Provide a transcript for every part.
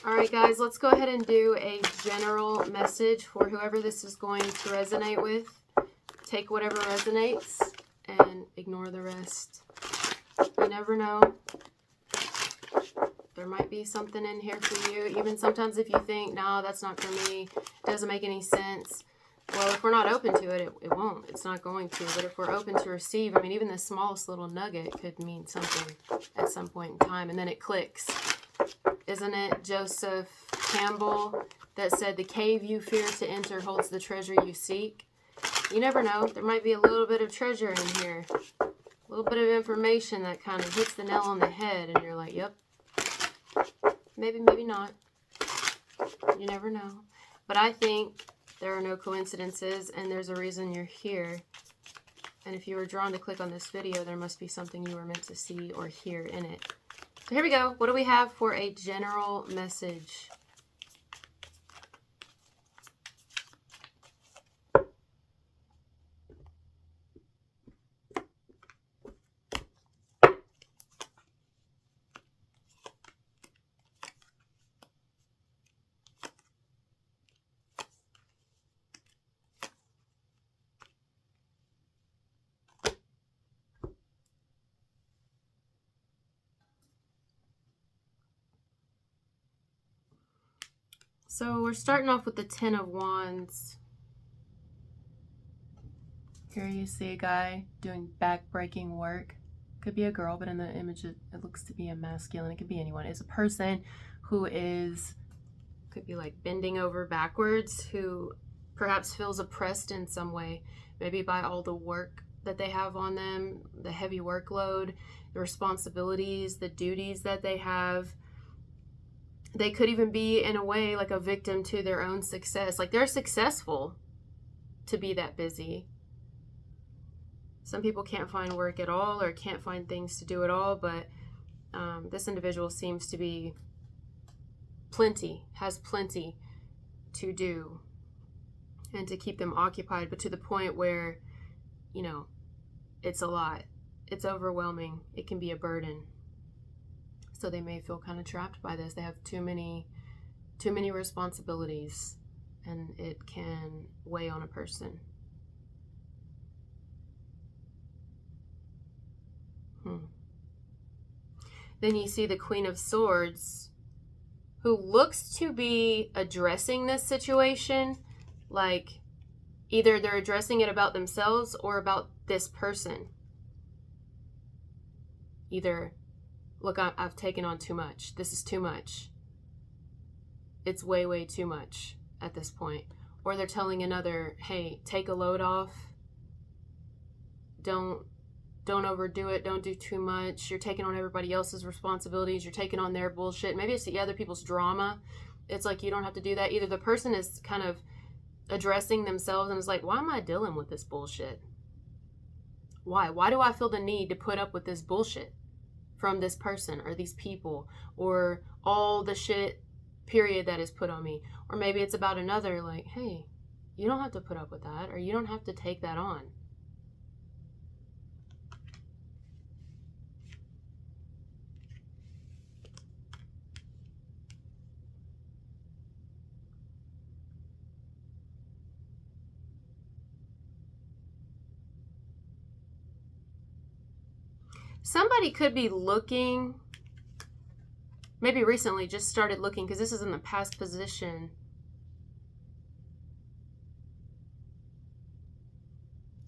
All right, guys, let's go ahead and do a general message for whoever this is going to resonate with. Take whatever resonates and ignore the rest. You never know. There might be something in here for you. Even sometimes if you think, no, that's not for me, it doesn't make any sense. Well, if we're not open to it, it won't. It's not going to. But if we're open to receive, I mean, even the smallest little nugget could mean something at some point in time. And then it clicks. Isn't it Joseph Campbell that said, the cave you fear to enter holds the treasure you seek? You never know. There might be a little bit of treasure in here. A little bit of information that kind of hits the nail on the head. And you're like, yep. Maybe, maybe not. You never know. But I think there are no coincidences, and there's a reason you're here. And if you were drawn to click on this video, there must be something you were meant to see or hear in it. So here we go. What do we have for a general message? So we're starting off with the Ten of Wands. Here you see a guy doing back-breaking work. Could be a girl, but in the image it looks to be a masculine. It could be anyone. It's a person who could be like bending over backwards, who perhaps feels oppressed in some way. Maybe by all the work that they have on them, the heavy workload, the responsibilities, the duties that they have. They could even be, in a way, like a victim to their own success. Like, they're successful to be that busy. Some people can't find work at all or can't find things to do at all, but this individual seems to be has plenty to do and to keep them occupied, but to the point where, you know, it's a lot. It's overwhelming. It can be a burden. So they may feel kind of trapped by this. They have too many responsibilities, and it can weigh on a person. Then you see the Queen of Swords, who looks to be addressing this situation, like either they're addressing it about themselves or about this person. Either, look, I've taken on too much. This is too much. It's way, way too much at this point. Or they're telling another, hey, take a load off. Don't overdo it. Don't do too much. You're taking on everybody else's responsibilities. You're taking on their bullshit. Maybe it's the other people's drama. It's like, you don't have to do that. Either the person is kind of addressing themselves and is like, why am I dealing with this bullshit? Why? Why do I feel the need to put up with this bullshit from this person or these people, or all the shit period that is put on me? Or maybe it's about another, like, hey, you don't have to put up with that, or you don't have to take that on. Somebody could be looking, maybe recently just started looking, because this is in the past position.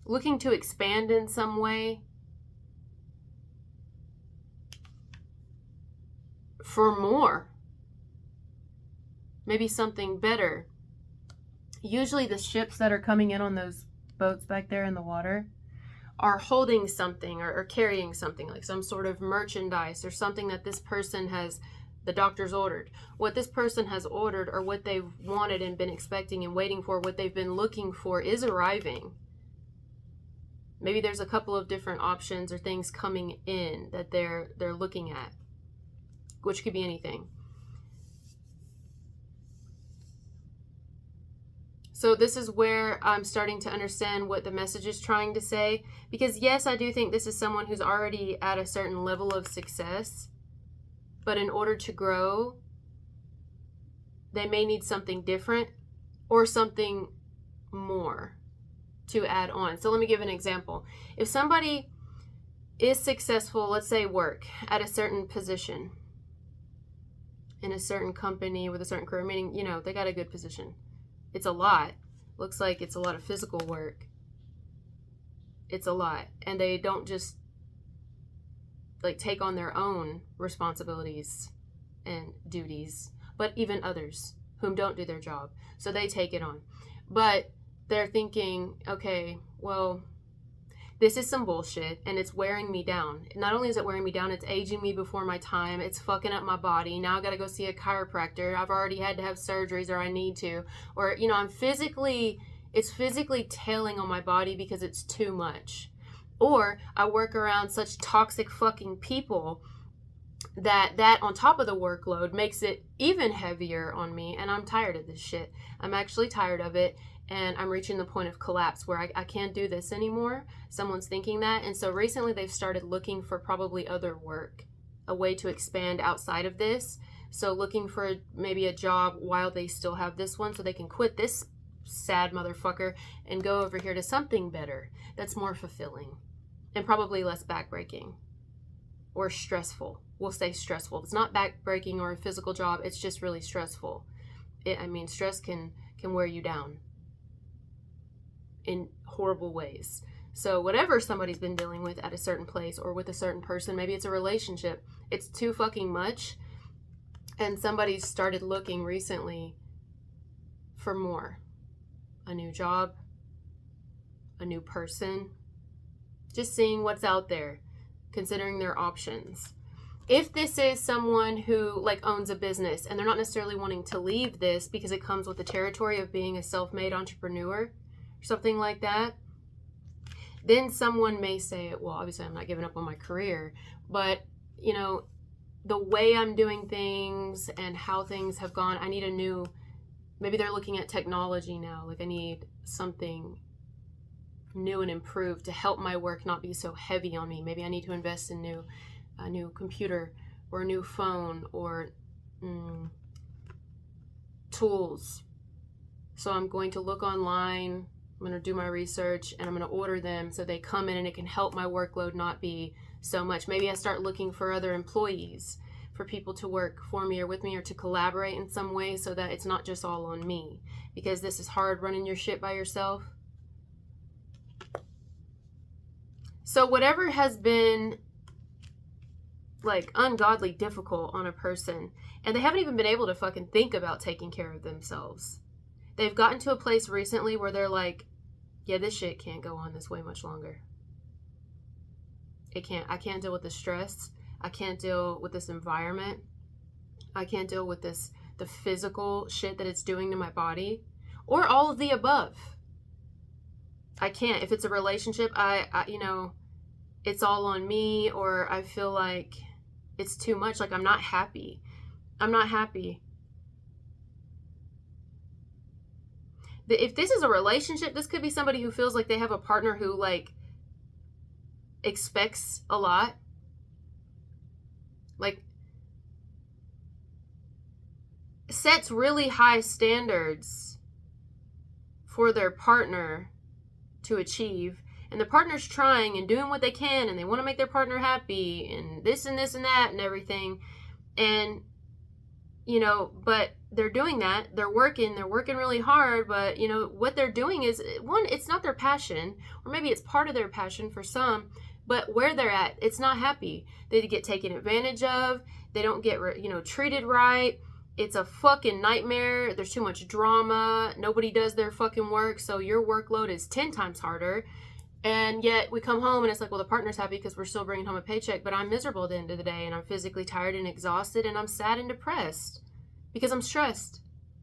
Looking to expand in some way. For more. Maybe something better. Usually the ships that are coming in on those boats back there in the water are holding something or carrying something, like some sort of merchandise or something that this person has, the doctor's ordered. What this person has ordered, or what they've wanted and been expecting and waiting for, what they've been looking for, is arriving. Maybe there's a couple of different options or things coming in that they're looking at, which could be anything. So this is where I'm starting to understand what the message is trying to say. Because yes, I do think this is someone who's already at a certain level of success. But in order to grow, they may need something different or something more to add on. So let me give an example. If somebody is successful, let's say work at a certain position in a certain company with a certain career, meaning, you know, they got a good position. It's a lot. Looks like it's a lot of physical work. It's a lot. And they don't just like take on their own responsibilities and duties, but even others whom don't do their job. So they take it on. But they're thinking, okay, well, this is some bullshit and it's wearing me down. Not only is it wearing me down, it's aging me before my time. It's fucking up my body. Now I got to go see a chiropractor. I've already had to have surgeries, or I need to. Or, you know, it's physically telling on my body because it's too much. Or I work around such toxic fucking people that on top of the workload makes it even heavier on me, and I'm tired of this shit. I'm actually tired of it, and I'm reaching the point of collapse where I can't do this anymore. Someone's thinking that, and so recently they've started looking for probably other work, a way to expand outside of this. So looking for maybe a job while they still have this one, so they can quit this sad motherfucker and go over here to something better that's more fulfilling and probably less backbreaking or stressful. We'll say stressful. It's not backbreaking or a physical job. It's just really stressful. Stress can wear you down in horrible ways. So whatever somebody's been dealing with at a certain place or with a certain person, maybe it's a relationship, it's too fucking much. And somebody started looking recently for more. A new job, a new person, just seeing what's out there, considering their options. If this is someone who like owns a business and they're not necessarily wanting to leave this because it comes with the territory of being a self-made entrepreneur or something like that, then someone may say, well, obviously I'm not giving up on my career, but you know, the way I'm doing things and how things have gone, I need a new, maybe they're looking at technology now, like I need something new and improved to help my work not be so heavy on me. Maybe I need to invest in a new computer or a new phone or tools. So I'm going to look online, I'm going to do my research, and I'm going to order them so they come in and it can help my workload not be so much. Maybe I start looking for other employees, for people to work for me or with me or to collaborate in some way so that it's not just all on me, because this is hard running your shit by yourself. So whatever has been like ungodly difficult on a person, and they haven't even been able to fucking think about taking care of themselves. They've gotten to a place recently where they're like, yeah, this shit can't go on this way much longer. It can't. I can't deal with the stress. I can't deal with this environment. I can't deal with the physical shit that it's doing to my body, or all of the above. I can't. If it's a relationship, I it's all on me, or I feel like it's too much. Like I'm not happy. I'm not happy. If this is a relationship, this could be somebody who feels like they have a partner who like expects a lot. Like sets really high standards for their partner to achieve, and the partner's trying and doing what they can, and they want to make their partner happy and this and this and that and everything, and you know, but they're doing that, they're working really hard, but you know what they're doing is, one, it's not their passion, or maybe it's part of their passion for some, but where they're at, it's not happy. They get taken advantage of, they don't get treated right. It's a fucking nightmare. There's too much drama. Nobody does their fucking work, so your workload is 10 times harder. And yet we come home and it's like, well, the partner's happy because we're still bringing home a paycheck, but I'm miserable at the end of the day, and I'm physically tired and exhausted, and I'm sad and depressed because I'm stressed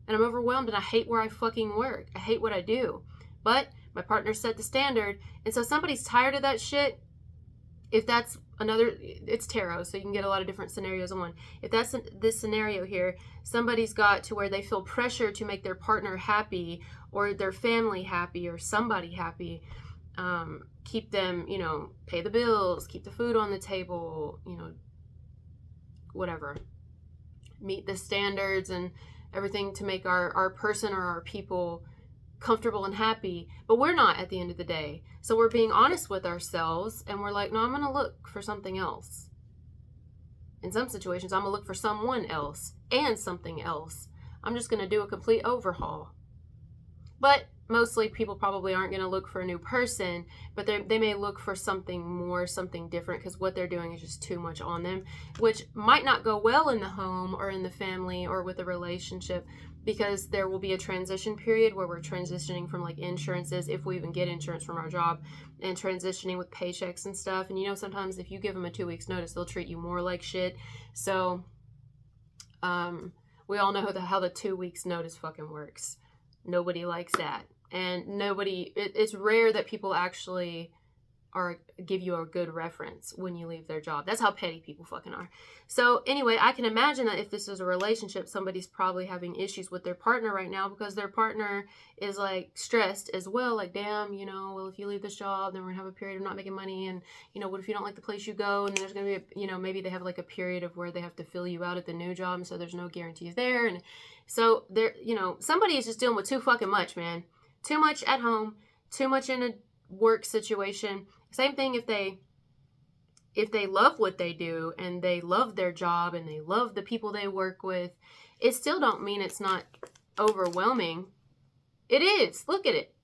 and I'm overwhelmed, and I hate where I fucking work. I hate what I do. But my partner set the standard, and so somebody's tired of that shit. If that's it's tarot, so you can get a lot of different scenarios in one. If that's this scenario here, somebody's got to where they feel pressure to make their partner happy or their family happy or somebody happy. Keep them, pay the bills, keep the food on the table, whatever. Meet the standards and everything to make our person or our people comfortable and happy, but we're not at the end of the day. So we're being honest with ourselves, and we're like, no, I'm going to look for something else. In some situations, I'm going to look for someone else and something else. I'm just going to do a complete overhaul. But mostly people probably aren't going to look for a new person, but they may look for something more, something different, because what they're doing is just too much on them, which might not go well in the home or in the family or with a relationship, because there will be a transition period where we're transitioning from like insurances, if we even get insurance from our job, and transitioning with paychecks and stuff. And you know, sometimes if you give them a 2 weeks notice, they'll treat you more like shit. So we all know how the 2 weeks notice fucking works. Nobody likes that. And it's rare that people actually give you a good reference when you leave their job. That's how petty people fucking are. So anyway, I can imagine that if this is a relationship, somebody's probably having issues with their partner right now, because their partner is like stressed as well. Like, damn, you know, well, if you leave this job, then we're gonna have a period of not making money. And, you know, what if you don't like the place you go? And there's gonna be, you know, maybe they have like a period of where they have to fill you out at the new job. And so there's no guarantees there. And so there, you know, somebody is just dealing with too fucking much, man. Too much at home, too much in a work situation. Same thing if they love what they do and they love their job and they love the people they work with, it still don't mean it's not overwhelming. It is. Look at it.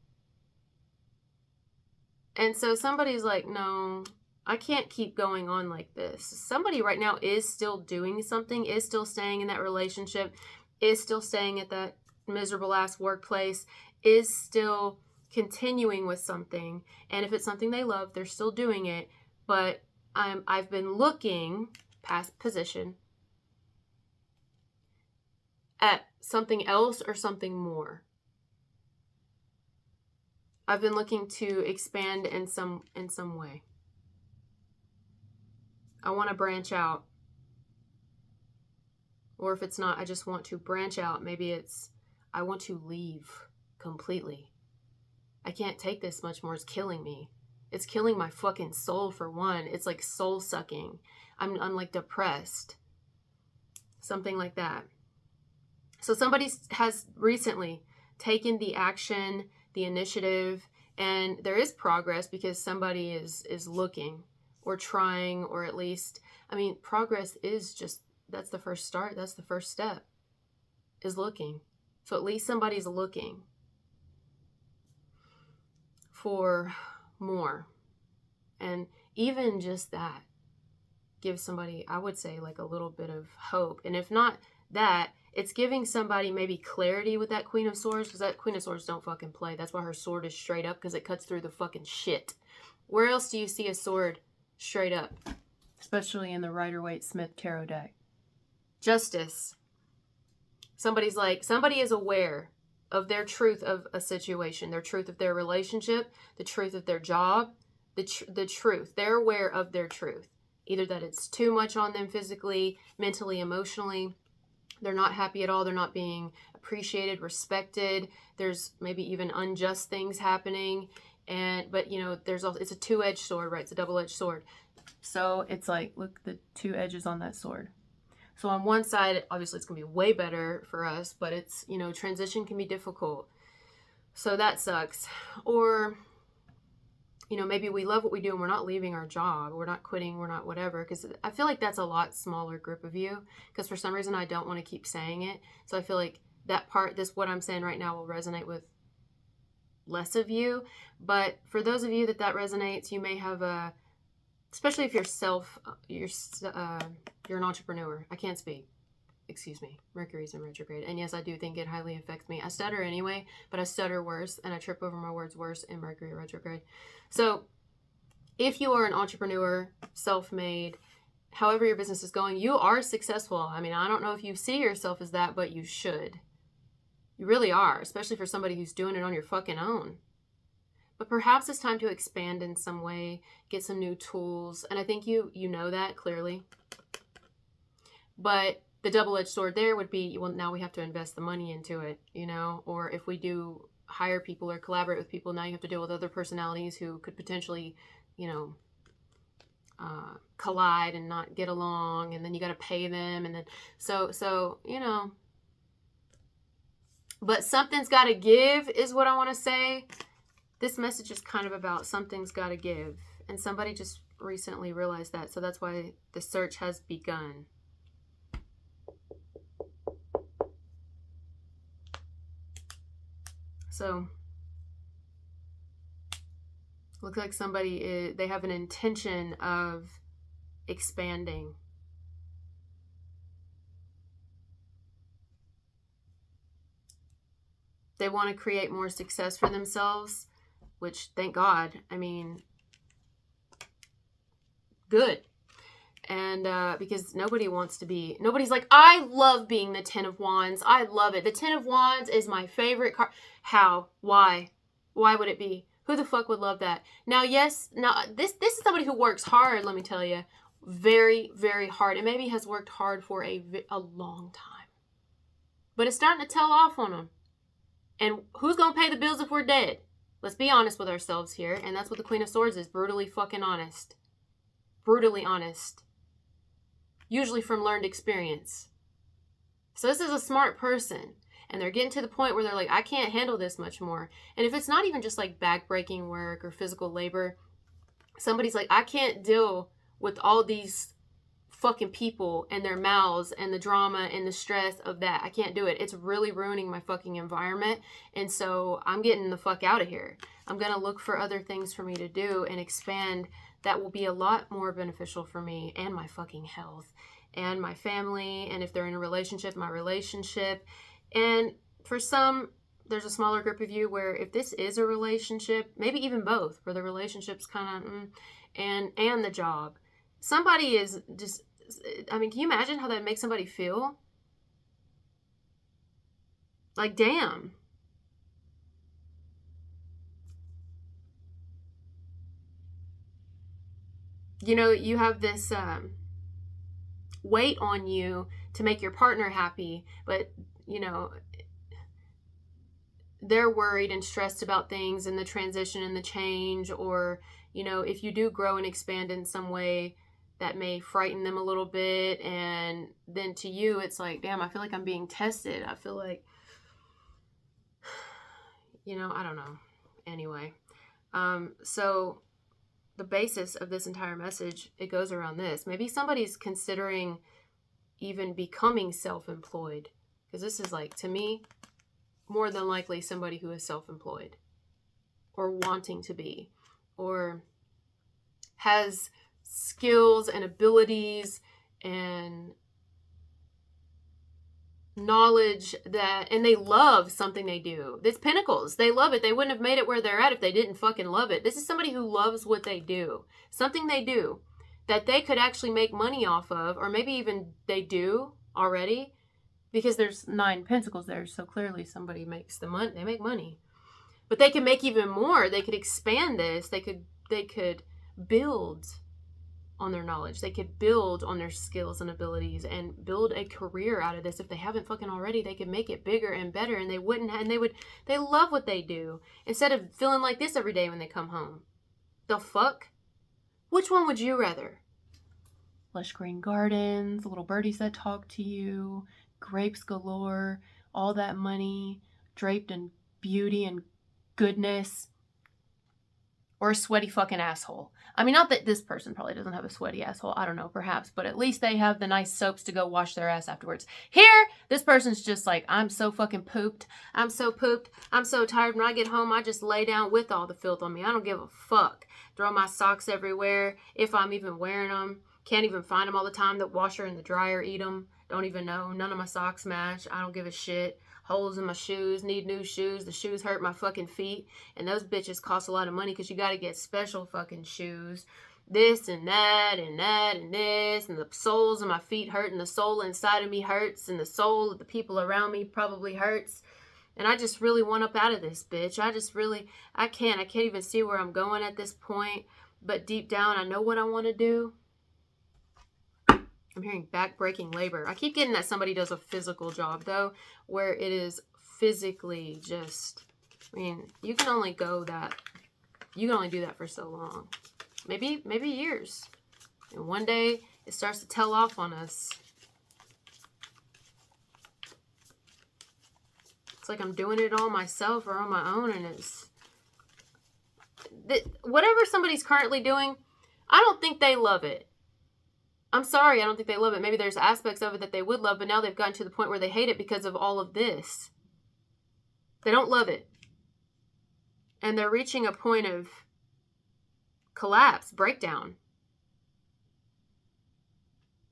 And so somebody's like, no, I can't keep going on like this. Somebody right now is still doing something, is still staying in that relationship, is still staying at that miserable ass workplace, is still continuing with something. And if it's something they love, they're still doing it. But I've been looking past position at something else or something more. I've been looking to expand in some way. I want to branch out. Or if it's not, I just want to branch out. Maybe it's I want to leave completely. I can't take this much more. It's killing me. It's killing my fucking soul, for one. It's like soul sucking. I'm like depressed. Something like that. So somebody has recently taken the action, the initiative, and there is progress because somebody is looking or trying, or at least, I mean, progress is just, that's the first start. That's the first step, is looking. So at least somebody's looking for more. And even just that gives somebody, I would say, like a little bit of hope. And if not that, it's giving somebody maybe clarity with that Queen of Swords, because that Queen of Swords don't fucking play. That's why her sword is straight up, because it cuts through the fucking shit. Where else do you see a sword straight up? Especially in the Rider-Waite-Smith tarot deck. Justice. Somebody is aware of their truth of a situation, their truth of their relationship, the truth of their job, the truth. They're aware of their truth. Either that it's too much on them physically, mentally, emotionally. They're not happy at all. They're not being appreciated, respected. There's maybe even unjust things happening. But you know, it's a two-edged sword, right? It's a double-edged sword. So it's like, look, the two edges on that sword. So on one side, obviously it's going to be way better for us, but it's, you know, transition can be difficult. So that sucks. Or, you know, maybe we love what we do and we're not leaving our job. We're not quitting. We're not whatever. Because I feel like that's a lot smaller group of you. Because for some reason, I don't want to keep saying it. So I feel like that part, what I'm saying right now will resonate with less of you. But for those of you that resonates, you may have especially if you're an entrepreneur. I can't speak. Excuse me. Mercury's in retrograde. And yes, I do think it highly affects me. I stutter anyway, but I stutter worse and I trip over my words worse in Mercury retrograde. So if you are an entrepreneur, self-made, however your business is going, you are successful. I mean, I don't know if you see yourself as that, but you should. You really are, especially for somebody who's doing it on your fucking own. But perhaps it's time to expand in some way, get some new tools. And I think you know that clearly. But the double-edged sword there would be, well, now we have to invest the money into it, you know? Or if we do hire people or collaborate with people, now you have to deal with other personalities who could potentially, you know, collide and not get along. And then you got to pay them. And then, so, you know, But something's got to give is what I want to say. This message is kind of about something's got to give. And somebody just recently realized that. So that's why the search has begun. So, looks like somebody, they have an intention of expanding. They want to create more success for themselves, which, thank God, I mean, good. And because nobody wants to be, nobody's like, I love being the Ten of Wands. I love it. The Ten of Wands is my favorite card. How? Why? Why would it be? Who the fuck would love that? Now, yes, now this is somebody who works hard, let me tell you. Very, very hard. And maybe has worked hard for a long time. But it's starting to tell off on them. And who's going to pay the bills if we're dead? Let's be honest with ourselves here. And that's what the Queen of Swords is. Brutally fucking honest. Brutally honest. Usually from learned experience. So this is a smart person. And they're getting to the point where they're like, I can't handle this much more. And if it's not even just like back-breaking work or physical labor, somebody's like, I can't deal with all these fucking people and their mouths and the drama and the stress of that. I can't do it. It's really ruining my fucking environment. And so I'm getting the fuck out of here. I'm going to look for other things for me to do and expand that will be a lot more beneficial for me and my fucking health and my family. And if they're in a relationship, my relationship. And for some, there's a smaller group of you where if this is a relationship, maybe even both, where the relationship's kind of, and the job. Somebody is just, I mean, can you imagine how that makes somebody feel? Like, damn. You know, you have this weight on you to make your partner happy, but, you know, they're worried and stressed about things and the transition and the change, or, you know, if you do grow and expand in some way, that may frighten them a little bit. And then to you, it's like, damn, I feel like I'm being tested. I feel like, you know, I don't know. Anyway, so the basis of this entire message, it goes around this. Maybe somebody's considering even becoming self-employed, because this is like, to me, more than likely somebody who is self-employed or wanting to be, or has skills and abilities and knowledge that, and they love something they do. It's Pentacles. They love it. They wouldn't have made it where they're at if they didn't fucking love it. This is somebody who loves what they do. Something they do that they could actually make money off of, or maybe even they do already, because there's 9 Pentacles there. So clearly somebody makes the money. They make money. But they can make even more. They could expand this. They could build on their knowledge. They could build on their skills and abilities and build a career out of this. If they haven't fucking already, they could make it bigger and better, and they wouldn't, and they love what they do instead of feeling like this every day when they come home. The fuck? Which one would you rather? Lush green gardens, little birdies that talk to you, grapes galore, all that money draped in beauty and goodness, or a sweaty fucking asshole? I mean, not that this person probably doesn't have a sweaty asshole. I don't know, perhaps. But at least they have the nice soaps to go wash their ass afterwards. Here, this person's just like, I'm so fucking pooped. I'm so pooped. I'm so tired. When I get home, I just lay down with all the filth on me. I don't give a fuck. Throw my socks everywhere, if I'm even wearing them. Can't even find them all the time. The washer and the dryer eat them. Don't even know. None of my socks match. I don't give a shit. Holes in my shoes, need new shoes. The shoes hurt my fucking feet. And those bitches cost a lot of money because you got to get special fucking shoes. This and that and that and this. And the soles of my feet hurt. And the soul inside of me hurts. And the soul of the people around me probably hurts. And I just really want up out of this, bitch. I can't even see where I'm going at this point. But deep down, I know what I want to do. I'm hearing back-breaking labor. I keep getting that somebody does a physical job, though, where it is physically just, I mean, you can only do that for so long. Maybe years. And one day, it starts to tell off on us. It's like I'm doing it all myself or on my own, and it's whatever somebody's currently doing, I don't think they love it. I'm sorry, I don't think they love it. Maybe there's aspects of it that they would love, but now they've gotten to the point where they hate it because of all of this. They don't love it. And they're reaching a point of collapse, breakdown.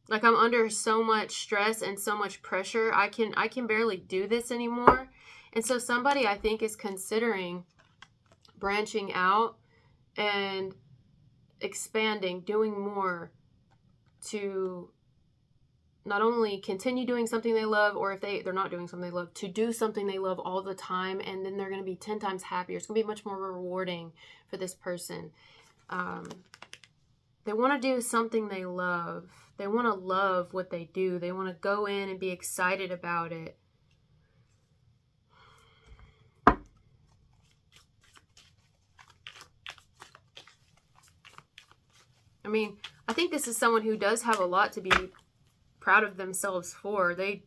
Like, I'm under so much stress and so much pressure. I can barely do this anymore. And so somebody, I think, is considering branching out and expanding, doing more to not only continue doing something they love, or if they're not doing something they love, to do something they love all the time, and then they're going to be 10 times happier. It's going to be much more rewarding for this person. They want to do something they love. They want to love what they do. They want to go in and be excited about it. I mean, I think this is someone who does have a lot to be proud of themselves for. They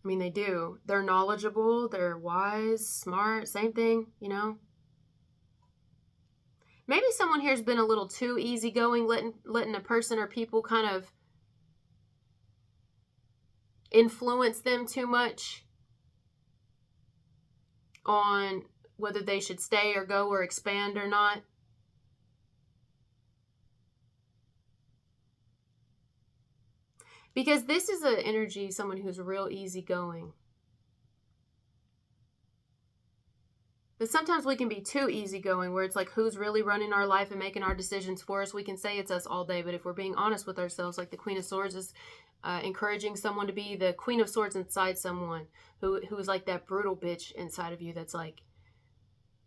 do. They're knowledgeable. They're wise, smart, same thing, you know. Maybe someone here's been a little too easygoing, letting a person or people kind of influence them too much on whether they should stay or go or expand or not. Because this is an energy, someone who's real easygoing. But sometimes we can be too easygoing, where it's like, who's really running our life and making our decisions for us? We can say it's us all day, but if we're being honest with ourselves, like the Queen of Swords is encouraging someone to be the Queen of Swords inside someone who is like that brutal bitch inside of you that's like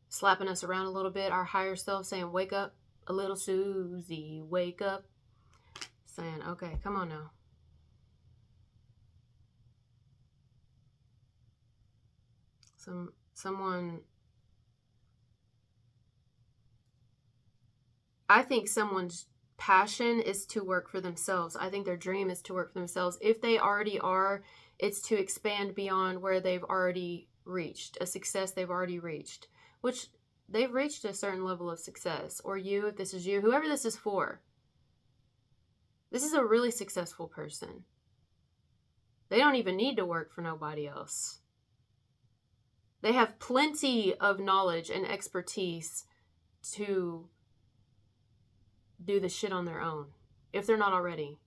slapping us around a little bit, our higher self saying, wake up, a little Susie, wake up. Saying, okay, come on now. Someone... I think someone's passion is to work for themselves. I think their dream is to work for themselves. If they already are, it's to expand beyond where they've already reached, a success they've already reached, which they've reached a certain level of success. Or you, if this is you, whoever this is for. This is a really successful person. They don't even need to work for nobody else. They have plenty of knowledge and expertise to do the shit on their own, if they're not already.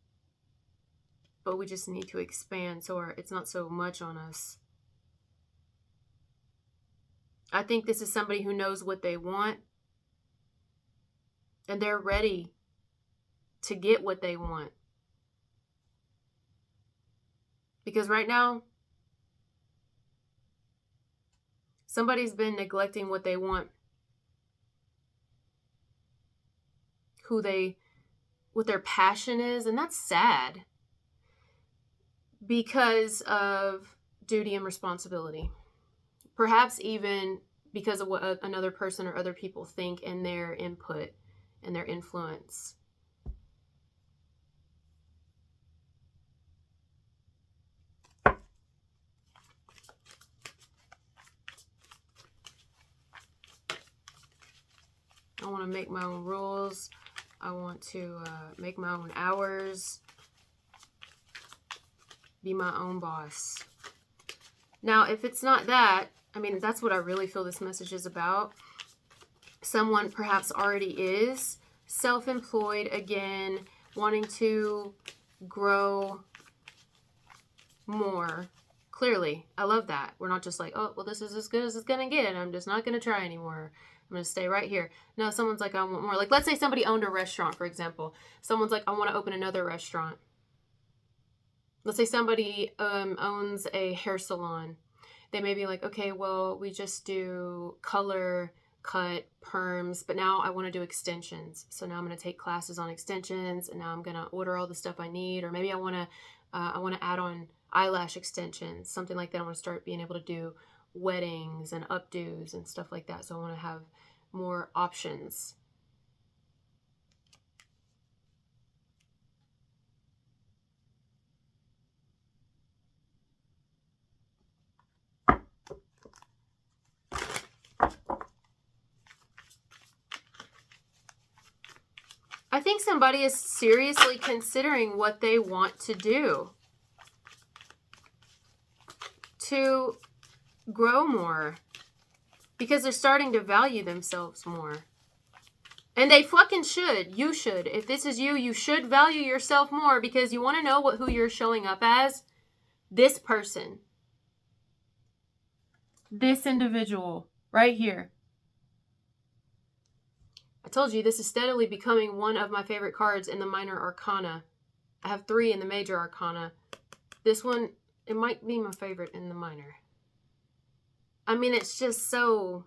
But we just need to expand so it's not so much on us. I think this is somebody who knows what they want, and they're ready to get what they want. Because right now, somebody's been neglecting what they want, what their passion is, and that's sad because of duty and responsibility. Perhaps even because of what another person or other people think and their input and their influence. I want to make my own rules. I want to make my own hours. Be my own boss. Now, if it's not that, I mean, that's what I really feel this message is about. Someone perhaps already is self-employed again, wanting to grow more. Clearly, I love that. We're not just like, oh, well, this is as good as it's going to get. I'm just not going to try anymore. I'm going to stay right here. No, someone's like, I want more. Like, let's say somebody owned a restaurant, for example. Someone's like, I want to open another restaurant. Let's say somebody owns a hair salon. They may be like, okay, well, we just do color, cut, perms, but now I want to do extensions. So now I'm going to take classes on extensions, and now I'm going to order all the stuff I need. Or maybe I want to add on eyelash extensions, something like that. I want to start being able to do weddings and updos and stuff like that. So I want to have more options. I think somebody is seriously considering what they want to do to grow more, because they're starting to value themselves more. And they fucking should. You should. If this is you, you should value yourself more, because you want to know who you're showing up as? This person. This individual right here. I told you this is steadily becoming one of my favorite cards in the minor arcana. I have 3 in the major arcana. This one, it might be my favorite in the minor. I mean, it's just so...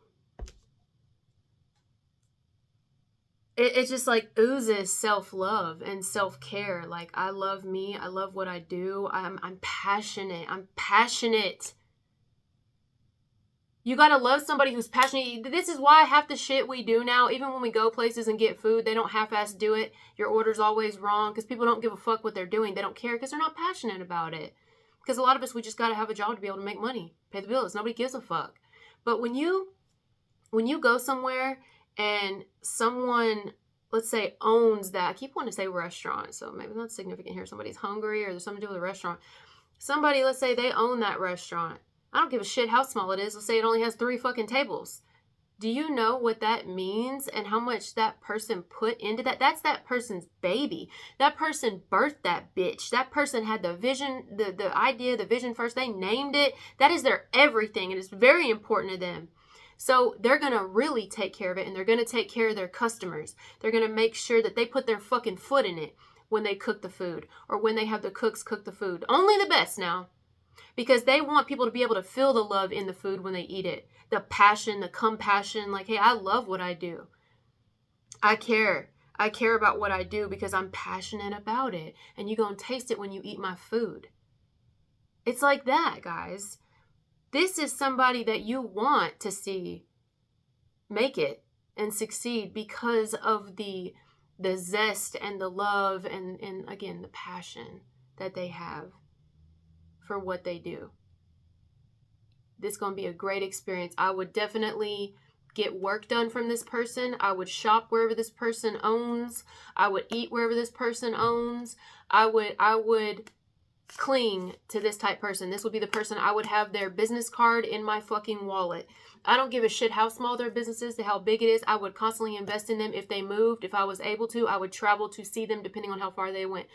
It just like oozes self-love and self-care. Like, I love me. I love what I do. I'm passionate. I'm passionate. You gotta love somebody who's passionate. This is why half the shit we do now, even when we go places and get food, they don't half-ass do it. Your order's always wrong because people don't give a fuck what they're doing. They don't care because they're not passionate about it. Because a lot of us, we just gotta have a job to be able to make money, pay the bills. Nobody gives a fuck. But when you go somewhere and someone, let's say, owns that, I keep wanting to say restaurant, so maybe that's significant here. Somebody's hungry or there's something to do with a restaurant. Somebody, let's say they own that restaurant. I don't give a shit how small it is. Let's say it only has 3 fucking tables. Do you know what that means and how much that person put into that? That's that person's baby. That person birthed that bitch. That person had the vision, the idea, the vision first. They named it. That is their everything, and it's very important to them. So they're going to really take care of it, and they're going to take care of their customers. They're going to make sure that they put their fucking foot in it when they cook the food, or when they have the cooks cook the food. Only the best now, because they want people to be able to feel the love in the food when they eat it. The passion, the compassion, like, hey, I love what I do. I care. I care about what I do because I'm passionate about it. And you're going to taste it when you eat my food. It's like that, guys. This is somebody that you want to see make it and succeed because of the zest and the love and again, the passion that they have for what they do. This is going to be a great experience. I would definitely get work done from this person. I would shop wherever this person owns. I would eat wherever this person owns. I would cling to this type person. This would be the person I would have their business card in my fucking wallet. I don't give a shit how small their business is to how big it is. I would constantly invest in them. If they moved, if I was able to, I would travel to see them depending on how far they went.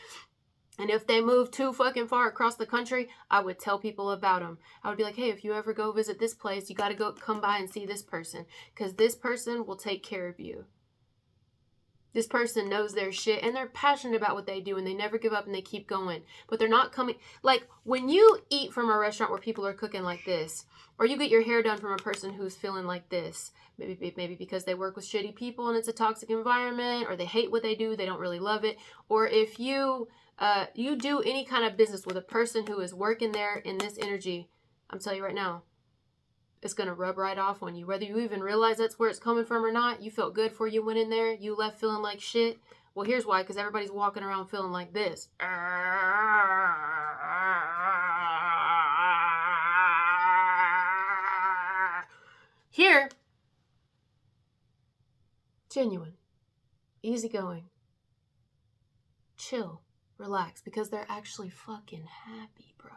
And if they moved too fucking far across the country, I would tell people about them. I would be like, hey, if you ever go visit this place, you got to come by and see this person, because this person will take care of you. This person knows their shit and they're passionate about what they do and they never give up and they keep going. But they're not coming. Like, when you eat from a restaurant where people are cooking like this, or you get your hair done from a person who's feeling like this, maybe because they work with shitty people and it's a toxic environment, or they hate what they do, they don't really love it, or if you do any kind of business with a person who is working there in this energy, I'm telling you right now, it's going to rub right off on you. Whether you even realize that's where it's coming from or not, you felt good before you went in there, you left feeling like shit. Well, here's why, because everybody's walking around feeling like this. Here, genuine, easygoing, chill, relax, because they're actually fucking happy, bro.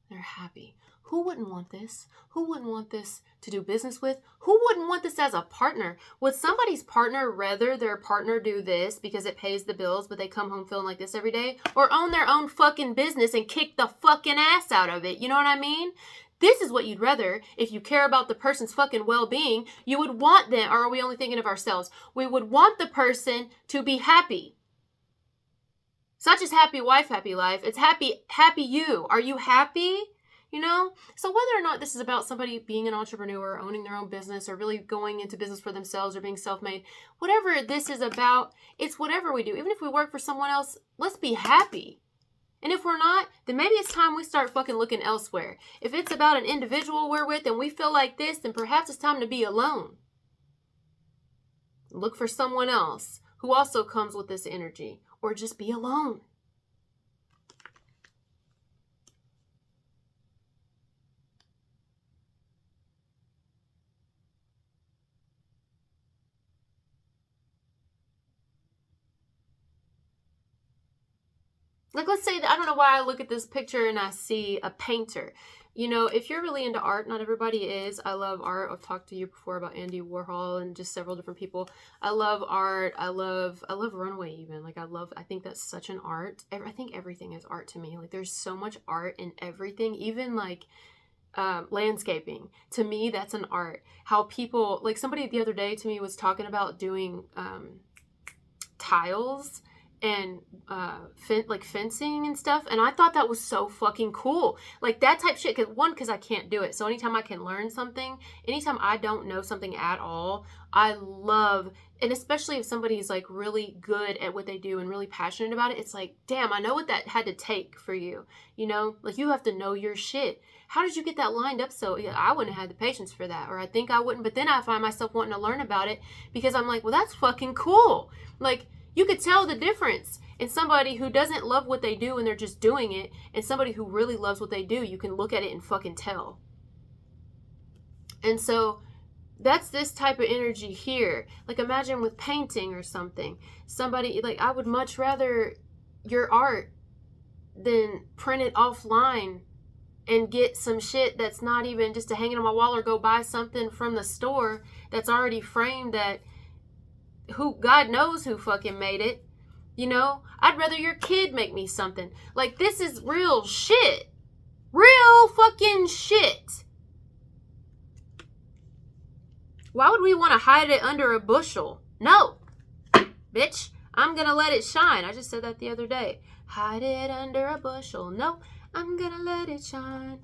They're happy. Who wouldn't want this? Who wouldn't want this to do business with? Who wouldn't want this as a partner? Would somebody's partner rather their partner do this because it pays the bills, but they come home feeling like this every day? Or own their own fucking business and kick the fucking ass out of it? You know what I mean? This is what you'd rather. If you care about the person's fucking well-being, you would want them, or are we only thinking of ourselves? We would want the person to be happy. It's not just happy wife, happy life. It's happy you. Are you happy? You know? So whether or not this is about somebody being an entrepreneur, owning their own business, or really going into business for themselves, or being self-made, whatever this is about, it's whatever we do. Even if we work for someone else, let's be happy. And if we're not, then maybe it's time we start fucking looking elsewhere. If it's about an individual we're with and we feel like this, then perhaps it's time to be alone. Look for someone else who also comes with this energy, or just be alone. Like, let's say, I don't know why I look at this picture and I see a painter. You know, if you're really into art, not everybody is. I love art. I've talked to you before about Andy Warhol and just several different people. I love art. I love runway even. Like, I think that's such an art. I think everything is art to me. Like, there's so much art in everything, even like landscaping. To me, that's an art. How people, like somebody the other day to me was talking about doing tiles and like fencing and stuff, and I thought that was so fucking cool. Like that type shit, because I can't do it, so anytime I can learn something, anytime I don't know something at all, I love. And especially if somebody's like really good at what they do and really passionate about it, it's like, damn, I know what that had to take for you. You know, like you have to know your shit. How did you get that lined up? So yeah, I wouldn't have had the patience for that, or I think I wouldn't. But then I find myself wanting to learn about it because I'm like, well, that's fucking cool. Like, you could tell the difference in somebody who doesn't love what they do and they're just doing it, and somebody who really loves what they do. You can look at it and fucking tell. And so that's this type of energy here. Like, imagine with painting or something. Somebody, like, I would much rather your art than print it offline and get some shit that's not even just to hang it on my wall, or go buy something from the store that's already framed that who God knows who fucking made it. You know, I'd rather your kid make me something. Like, this is real shit. Real fucking shit. Why would we want to hide it under a bushel? No, bitch, I'm gonna let it shine. I just said that the other day. Hide it under a bushel. No, I'm gonna let it shine.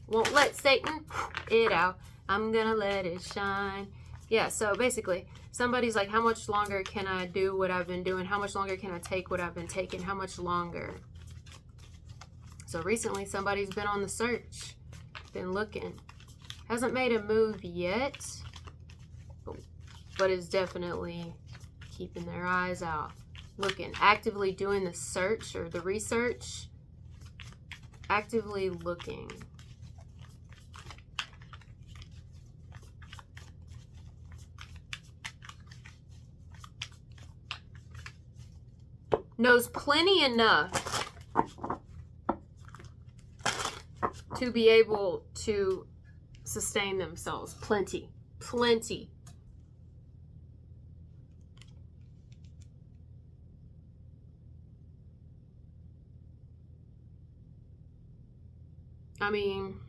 Won't let Satan it out. I'm gonna let it shine. Yeah, so basically, somebody's like, how much longer can I do what I've been doing? How much longer can I take what I've been taking? How much longer? So recently, somebody's been on the search, been looking. Hasn't made a move yet, but is definitely keeping their eyes out. Looking, actively doing the search or the research. Actively looking. Knows plenty enough to be able to sustain themselves. Plenty. I mean,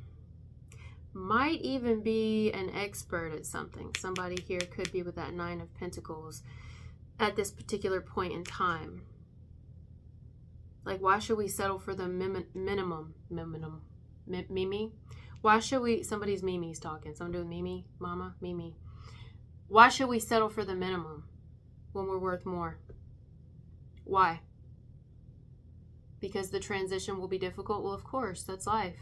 might even be an expert at something. Somebody here could be with that Nine of Pentacles at this particular point in time. Like, why should we settle for the minimum? Mimi? Why should we, somebody's Mimi's talking. Someone doing Mimi? Mama? Mimi. Why should we settle for the minimum when we're worth more? Why? Because the transition will be difficult? Well, of course, that's life.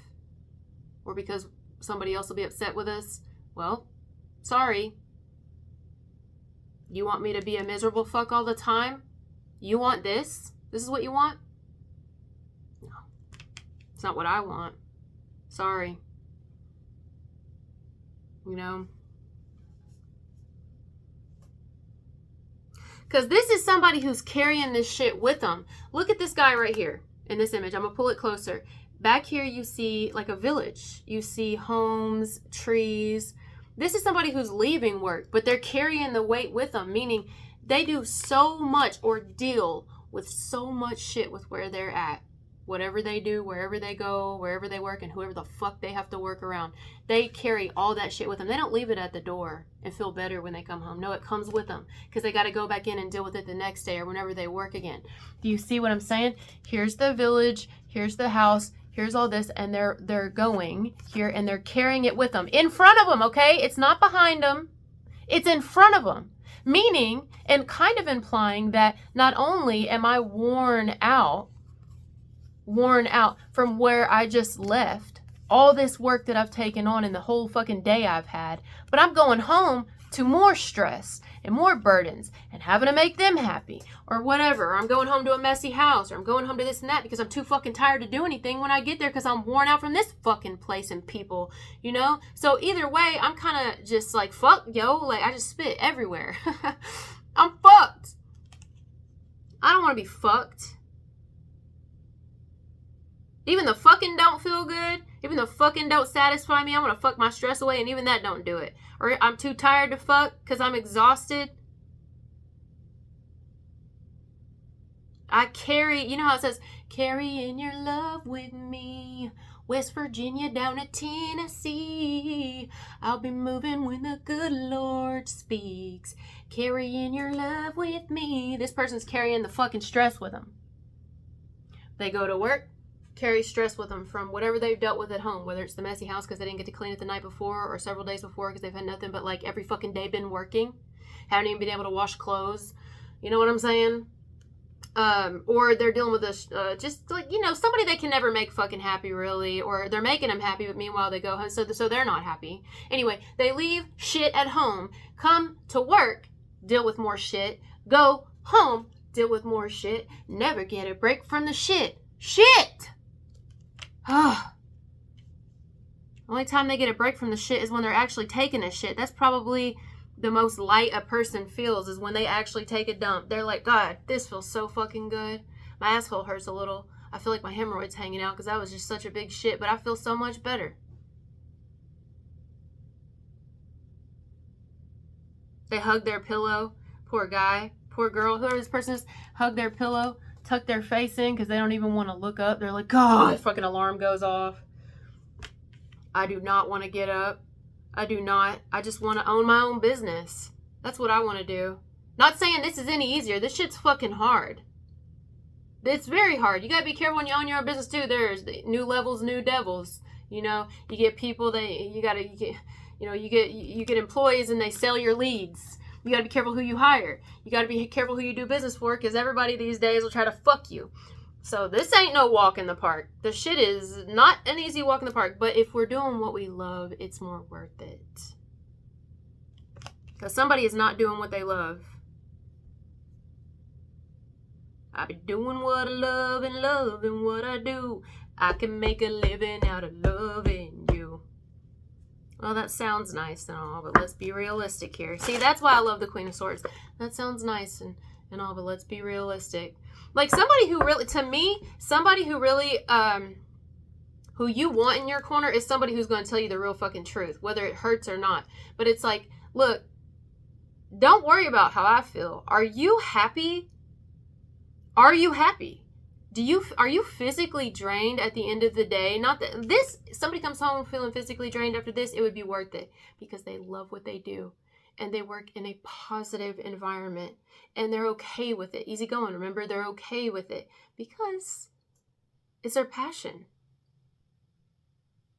Or because somebody else will be upset with us? Well, sorry. You want me to be a miserable fuck all the time? You want this? This is what you want? No. It's not what I want. Sorry. You know? Because this is somebody who's carrying this shit with them. Look at this guy right here in this image. I'm going to pull it closer. Back here you see like a village. You see homes, trees. This is somebody who's leaving work, but they're carrying the weight with them, meaning they do so much or deal with so much shit with where they're at. Whatever they do, wherever they go, wherever they work, and whoever the fuck they have to work around, they carry all that shit with them. They don't leave it at the door and feel better when they come home. No, it comes with them because they got to go back in and deal with it the next day or whenever they work again. Do you see what I'm saying? Here's the village, here's the house, here's all this, and they're going here and they're carrying it with them. In front of them, okay? It's not behind them. It's in front of them. Meaning, and kind of implying that not only am I worn out from where I just left, all this work that I've taken on in the whole fucking day I've had, but I'm going home to more stress and more burdens and having to make them happy or whatever. Or I'm going home to a messy house, or I'm going home to this and that because I'm too fucking tired to do anything when I get there because I'm worn out from this fucking place and people, you know? So either way, I'm kind of just like, fuck, yo, like I just spit everywhere. I'm fucked. I don't want to be fucked. Even the fucking don't feel good, even the fucking don't satisfy me, I want to fuck my stress away, and even that don't do it. Or I'm too tired to fuck because I'm exhausted. I carry, you know how it says, carrying your love with me, West Virginia down to Tennessee. I'll be moving when the good Lord speaks. Carrying your love with me. This person's carrying the fucking stress with them. They go to work, carry stress with them from whatever they've dealt with at home, whether it's the messy house because they didn't get to clean it the night before or several days before because they've had nothing but like every fucking day been working, haven't even been able to wash clothes. You know what I'm saying? Or they're dealing with this, just like, you know, somebody they can never make fucking happy really, or they're making them happy, but meanwhile they go home, so they're not happy. Anyway, they leave shit at home, come to work, deal with more shit, go home, deal with more shit, never get a break from the shit. Shit! Only time they get a break from the shit is when they're actually taking a shit. That's probably the most light a person feels, is when they actually take a dump. They're like, God, this feels so fucking good. My asshole hurts a little. I feel like my hemorrhoid's hanging out because that was just such a big shit, but I feel so much better. They hug their pillow. Poor guy, poor girl, whoever this person is, hug their pillow, tuck their face in because they don't even want to look up. They're like, God, fucking alarm goes off. I do not want to get up. I do not. I just want to own my own business. That's what I want to do. Not saying this is any easier. This shit's fucking hard. It's very hard. You gotta be careful when you own your own business too. There's new levels, new devils. You know, you get people that you get employees and they sell your leads. You gotta be careful who you hire. You gotta be careful who you do business for, because everybody these days will try to fuck you. So this ain't no walk in the park. The shit is not an easy walk in the park. But if we're doing what we love, it's more worth it. Because somebody is not doing what they love. I be doing what I love and loving what I do. I can make a living out of loving you. Well, that sounds nice and all, but let's be realistic here. See, that's why I love the Queen of Swords. That sounds nice and all, but let's be realistic. Like somebody who really, to me, somebody who really, who you want in your corner is somebody who's going to tell you the real fucking truth, whether it hurts or not. But it's like, look, don't worry about how I feel. Are you happy? Are you happy? Are you physically drained at the end of the day? Not that somebody comes home feeling physically drained after this, it would be worth it because they love what they do. And they work in a positive environment and they're okay with it. Easy going. Remember, they're okay with it because it's their passion.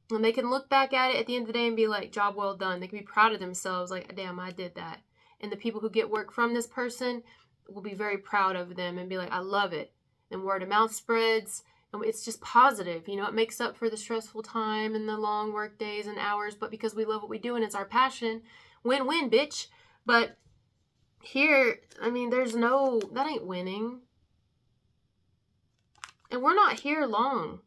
And they can look back at it at the end of the day and be like, job well done. They can be proud of themselves. Like, damn, I did that. And the people who get work from this person will be very proud of them and be like, I love it. And word of mouth spreads. And it's just positive. You know, it makes up for the stressful time and the long work days and hours. But because we love what we do and it's our passion, win-win, bitch. But here, I mean, that ain't winning. And we're not here long.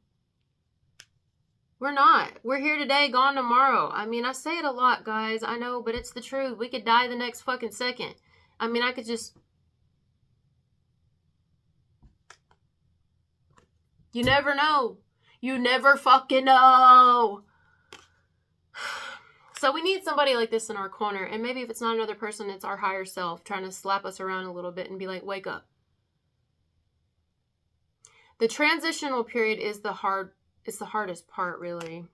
We're not. We're here today, gone tomorrow. I mean, I say it a lot, guys. I know, but it's the truth. We could die the next fucking second. I mean, I could just... You never know. You never fucking know. So we need somebody like this in our corner. And maybe if it's not another person, it's our higher self trying to slap us around a little bit and be like, wake up. The transitional period is the hardest part, really.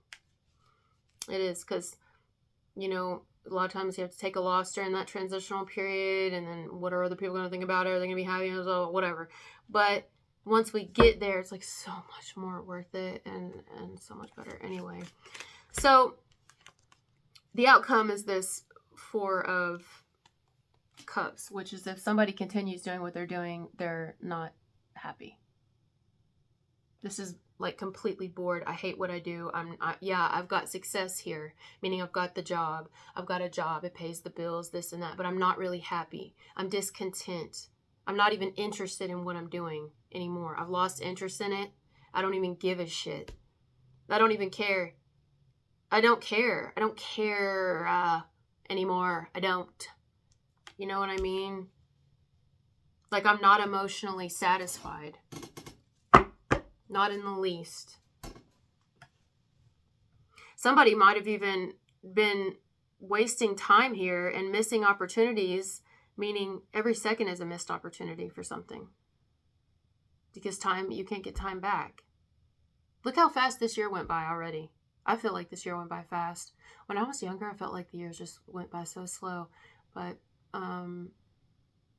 It is because, you know, a lot of times you have to take a loss during that transitional period. And then what are other people going to think about it? Are they going to be happy? Whatever. But once we get there, it's like so much more worth it and so much better. Anyway, so the outcome is this Four of Cups, which is if somebody continues doing what they're doing, they're not happy. This is like completely bored. I hate what I do. I've got success here, meaning I've got the job. I've got a job. It pays the bills, this and that, but I'm not really happy. I'm discontent. I'm not even interested in what I'm doing anymore. I've lost interest in it. I don't even give a shit. I don't even care. I don't care. I don't care anymore. I don't. You know what I mean? Like, I'm not emotionally satisfied. Not in the least. Somebody might have even been wasting time here and missing opportunities, meaning every second is a missed opportunity for something. Because time, you can't get time back. Look how fast this year went by already. I feel like this year went by fast. When I was younger, I felt like the years just went by so slow. But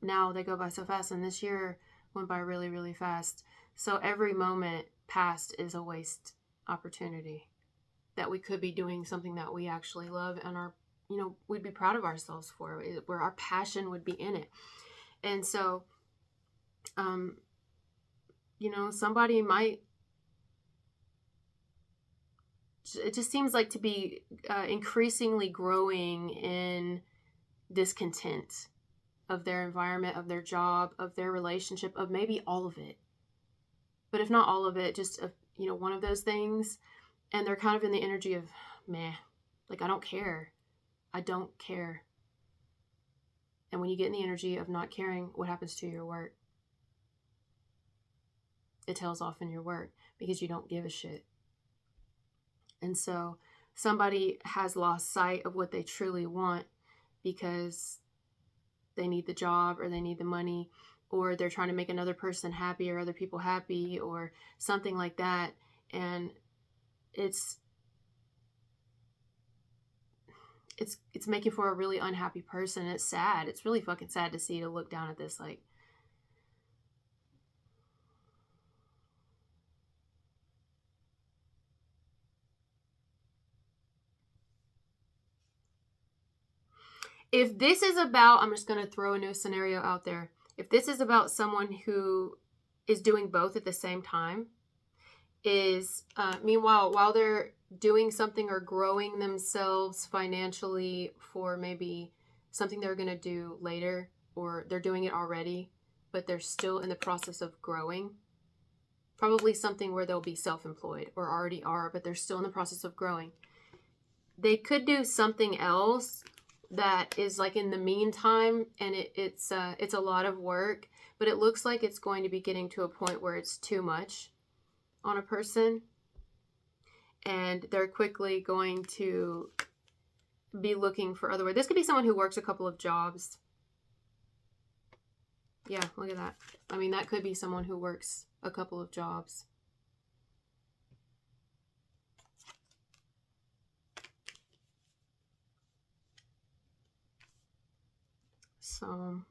now they go by so fast, and this year went by really, really fast. So every moment past is a waste opportunity that we could be doing something that we actually love and are, we'd be proud of ourselves for, where our passion would be in it. And so, somebody might, it just seems like to be increasingly growing in discontent of their environment, of their job, of their relationship, of maybe all of it. But if not all of it, just, one of those things. And they're kind of in the energy of, meh, like, I don't care. I don't care. And when you get in the energy of not caring, what happens to your work? It tails off in your work because you don't give a shit. And so somebody has lost sight of what they truly want because they need the job or they need the money, or they're trying to make another person happy or other people happy or something like that. And it's making for a really unhappy person. It's sad. It's really fucking sad to look down at this, like, if this is about, I'm just going to throw a new scenario out there. If this is about someone who is doing both at the same time, meanwhile, while they're doing something or growing themselves financially for maybe something they're going to do later, or they're doing it already, but they're still in the process of growing, probably something where they'll be self-employed or already are, but they're still in the process of growing. They could do something else that is like in the meantime, and it's a lot of work, but it looks like it's going to be getting to a point where it's too much on a person, and they're quickly going to be looking for other ways. This could be someone who works a couple of jobs. Yeah, look at that. I mean, that could be someone who works a couple of jobs. So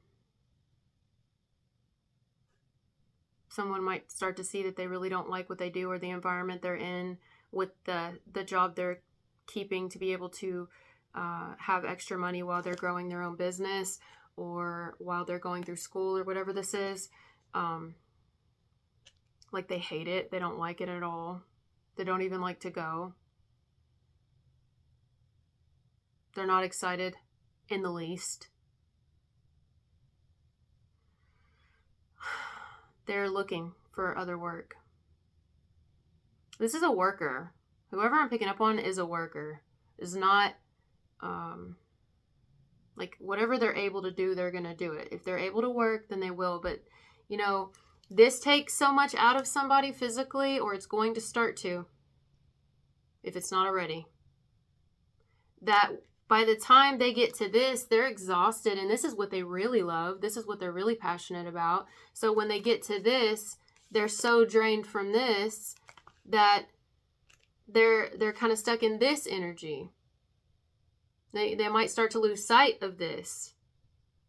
someone might start to see that they really don't like what they do or the environment they're in with the job they're keeping to be able to have extra money while they're growing their own business or while they're going through school or whatever this is. Like, they hate it. They don't like it at all. They don't even like to go. They're not excited in the least. They're looking for other work. This is a worker. Whoever I'm picking up on is a worker. Is not, like, whatever they're able to do, they're going to do it. If they're able to work, then they will. But, this takes so much out of somebody physically, or it's going to start to, if it's not already, that by the time they get to this, they're exhausted, and this is what they really love. This is what they're really passionate about. So when they get to this, they're so drained from this that they're kind of stuck in this energy. They might start to lose sight of this.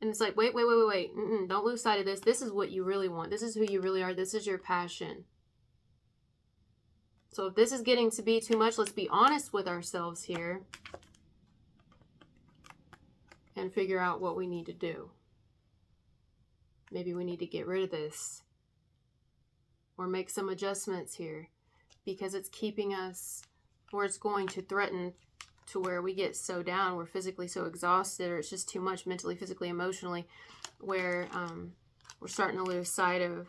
And it's like, wait. Don't lose sight of this. This is what you really want. This is who you really are. This is your passion. So if this is getting to be too much, let's be honest with ourselves here and figure out what we need to do. Maybe we need to get rid of this or make some adjustments here because it's keeping us, or it's going to threaten to where we get so down, we're physically so exhausted, or it's just too much mentally, physically, emotionally, where we're starting to lose sight of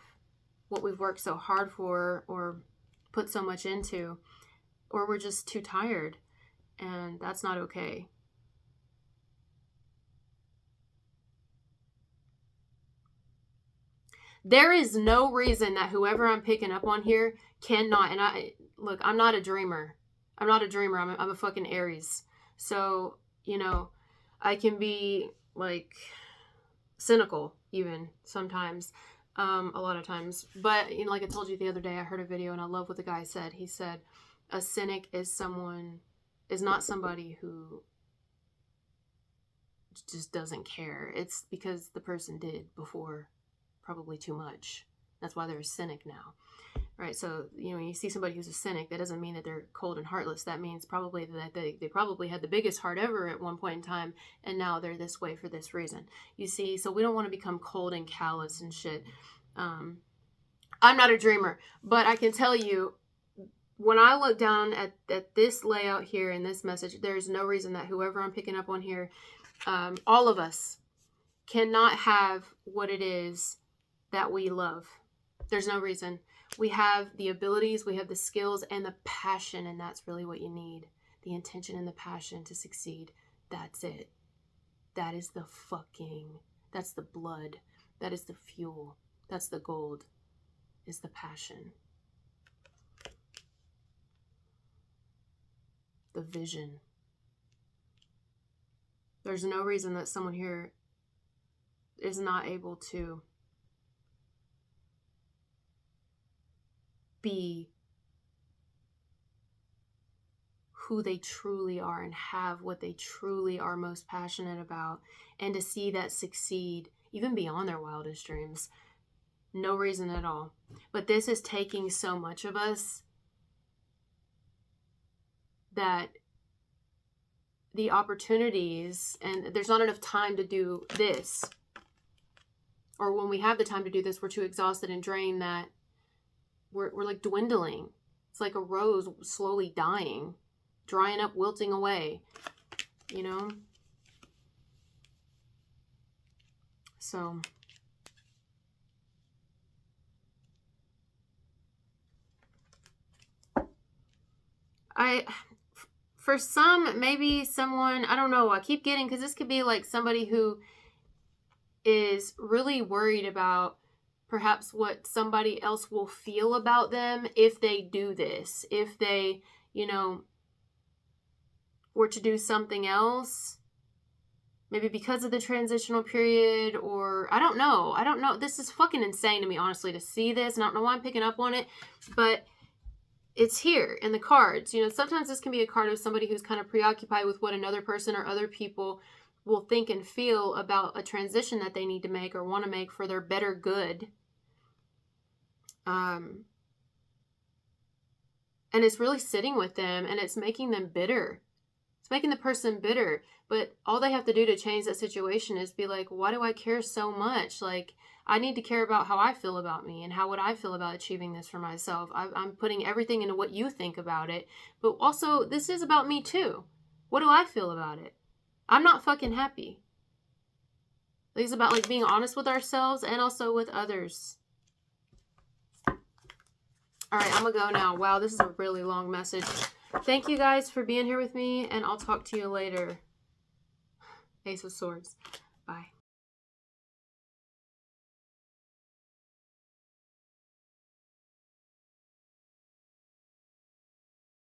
what we've worked so hard for or put so much into, or we're just too tired, and that's not okay. There is no reason that whoever I'm picking up on here cannot, and I'm not a dreamer. I'm not a dreamer. I'm a fucking Aries. So, you know, I can be like cynical even sometimes, a lot of times. But, you know, like I told you the other day, I heard a video and I love what the guy said. He said, a cynic is not somebody who just doesn't care. It's because the person did before probably too much. That's why they're a cynic now. Right, so, you know, when you see somebody who's a cynic, that doesn't mean that they're cold and heartless. That means probably that they probably had the biggest heart ever at one point in time, and now they're this way for this reason. You see, so we don't want to become cold and callous and shit. I'm not a dreamer, but I can tell you, when I look down at this layout here in this message, there's no reason that whoever I'm picking up on here, all of us, cannot have what it is that we love. There's no reason. We have the abilities, we have the skills and the passion, and that's really what you need. The intention and the passion to succeed. That's it. That is that's the blood. That is the fuel. That's the gold, is the passion. The vision. There's no reason that someone here is not able to be who they truly are and have what they truly are most passionate about, and to see that succeed even beyond their wildest dreams. No reason at all. But this is taking so much of us that the opportunities, and there's not enough time to do this, or when we have the time to do this, we're too exhausted and drained that we're like dwindling. It's like a rose slowly dying, drying up, wilting away, you know? So for some, maybe someone, I don't know, I keep getting, because this could be like somebody who is really worried about perhaps what somebody else will feel about them if they do this, if they, you know, were to do something else, maybe because of the transitional period, or I don't know. This is fucking insane to me, honestly, to see this, and I don't know why I'm picking up on it, but it's here in the cards. You know, sometimes this can be a card of somebody who's kind of preoccupied with what another person or other people will think and feel about a transition that they need to make or want to make for their better good. And it's really sitting with them, and it's making them bitter. It's making the person bitter. But all they have to do to change that situation is be like, why do I care so much? Like, I need to care about how I feel about me and how would I feel about achieving this for myself. I'm putting everything into what you think about it. But also, this is about me too. What do I feel about it? I'm not fucking happy. It's about like being honest with ourselves and also with others. All right, I'm going to go now. Wow, this is a really long message. Thank you guys for being here with me, and I'll talk to you later. Ace of Swords. Bye.